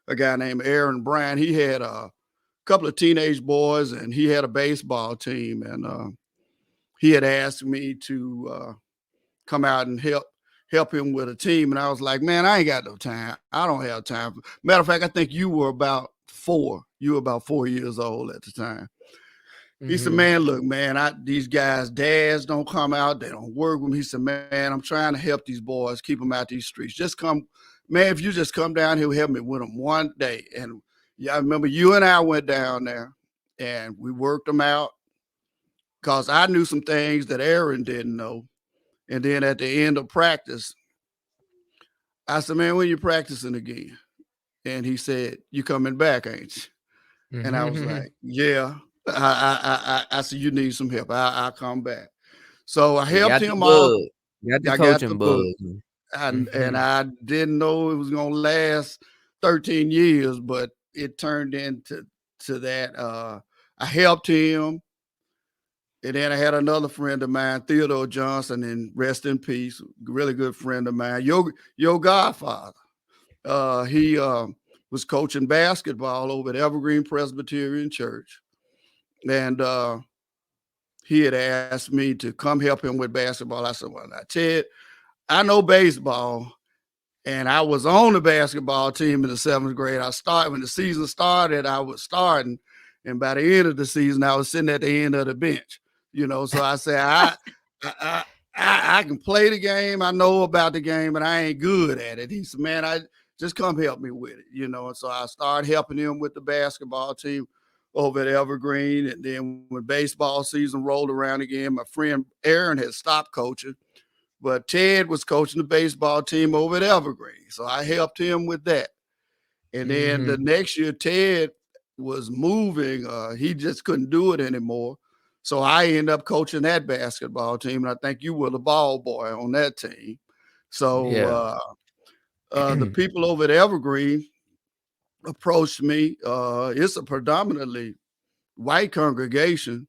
a guy named Aaron Bryan. He had a couple of teenage boys, and he had a baseball team, and he had asked me to come out and help him with a team. And I was like, man, I ain't got no time. I don't have time. Matter of fact, I think you were about 4. You were about 4 years old at the time. He said, Mm-hmm. man, look, man, these guys' dads don't come out. They don't work with me. He said, man, I'm trying to help these boys, keep them out these streets. Just come, man, if you just come down here, help me with them one day. And yeah, I remember you and I went down there and we worked them out because I knew some things that Aaron didn't know. And then at the end of practice, I said, man, when you practicing again? And he said, you coming back, ain't you? And I was Mm-hmm. like, yeah. I said, you need some help. I'll come back. So I You helped got the him out. bug. You got the I got the coaching book. bug. And Mm-hmm. I didn't know it was gonna last 13 years, but it turned into that. I helped him, and then I had another friend of mine, Theodore Johnson, and rest in peace, really good friend of mine, your godfather. He was coaching basketball over at Evergreen Presbyterian Church, and he had asked me to come help him with basketball. I said, well, now, Ted, I know baseball, and I was on the basketball team in the 7th grade. I started when the season started. I was starting, and by the end of the season, I was sitting at the end of the bench. So I said, I, I, I can play the game. I know about the game, but I ain't good at it. He said, man, I just come help me with it. And so I started helping him with the basketball team over at Evergreen, and then when baseball season rolled around again, my friend Aaron had stopped coaching, but Ted was coaching the baseball team over at Evergreen. So I helped him with that. And then the Mm-hmm. next year, Ted was moving. He just couldn't do it anymore. So I ended up coaching that basketball team. And I think you were the ball boy on that team. So Yeah. the people over at Evergreen approached me. It's a predominantly white congregation.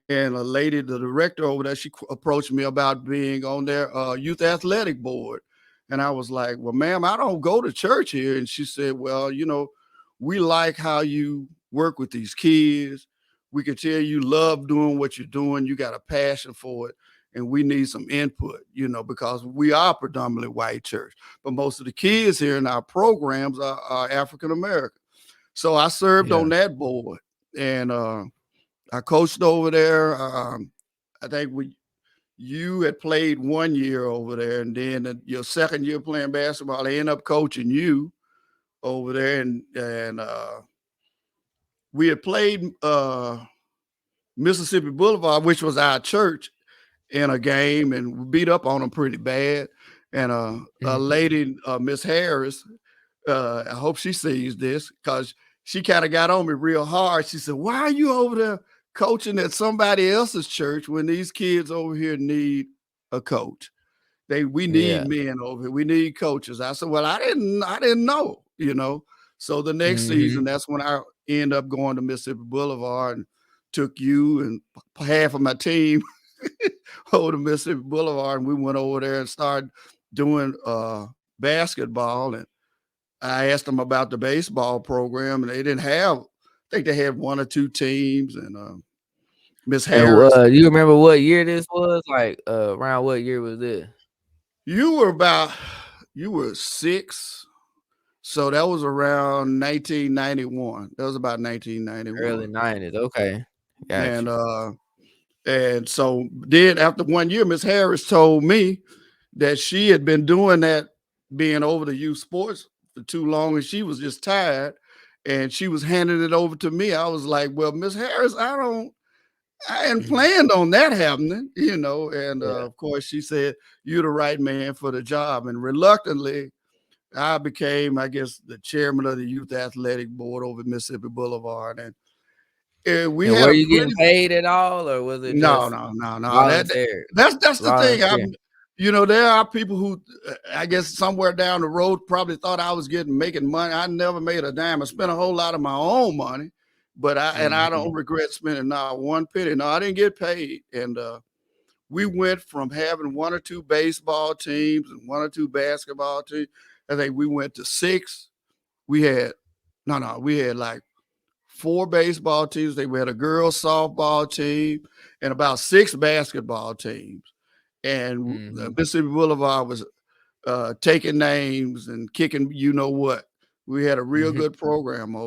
And a lady, the director over there, she approached me about being on their youth athletic board. And I was like, well, ma'am, I don't go to church here. And she said, well, we like how you work with these kids. We can tell you love doing what you're doing. You got a passion for it. And we need some input, because we are predominantly white church. But most of the kids here in our programs are African American. So I served Yeah. on that board. And I coached over there. I think you had played 1 year over there, and then your second year playing basketball, I ended up coaching you over there, and we had played Mississippi Boulevard, which was our church, in a game, and we beat up on them pretty bad. And a Mm-hmm. lady, Miss Harris, I hope she sees this because she kind of got on me real hard. She said, why are you over there coaching at somebody else's church when these kids over here need a coach? We need Yeah. men over here. We need coaches. I said, well, I didn't know. So the next Mm-hmm. season, that's when I end up going to Mississippi Boulevard and took you and half of my team over to Mississippi Boulevard, and we went over there and started doing basketball. And I asked them about the baseball program, and they didn't have. I think they had 1 or 2 teams, and Miss And Harris. you remember what year this was? Like around what year was this? You were about you were 6, so that was around 1991. That was about Early 1991, 90s. Okay. Gotcha. and so then after 1 year, Miss Harris told me that she had been doing that, being over the youth sports for too long, and she was just tired, and she was handing it over to me. I was like, well, Miss Harris, I hadn't Mhm. planned on that happening. And Yeah. of course, she said, you're the right man for the job. And reluctantly, I became, I guess, the chairman of the youth athletic board over Mississippi Boulevard. And we And had were a you getting pretty. paid at all, or was it No, just no, no, no. voluntary? That's the thing. Volunteer. There are people who, I guess, somewhere down the road probably thought I was making money. I never made a dime. I spent a whole lot of my own money, but I Mhm. don't regret spending not 1 penny. No, I didn't get paid, and we went from having 1 or 2 baseball teams and 1 or 2 basketball teams. I think we went to 6. We had No, we had like 4 baseball teams. We had a girls softball team and about 6 basketball teams. And Mhm. Mississippi Boulevard was taking names and kicking you know what. We had a real Mhm. good program over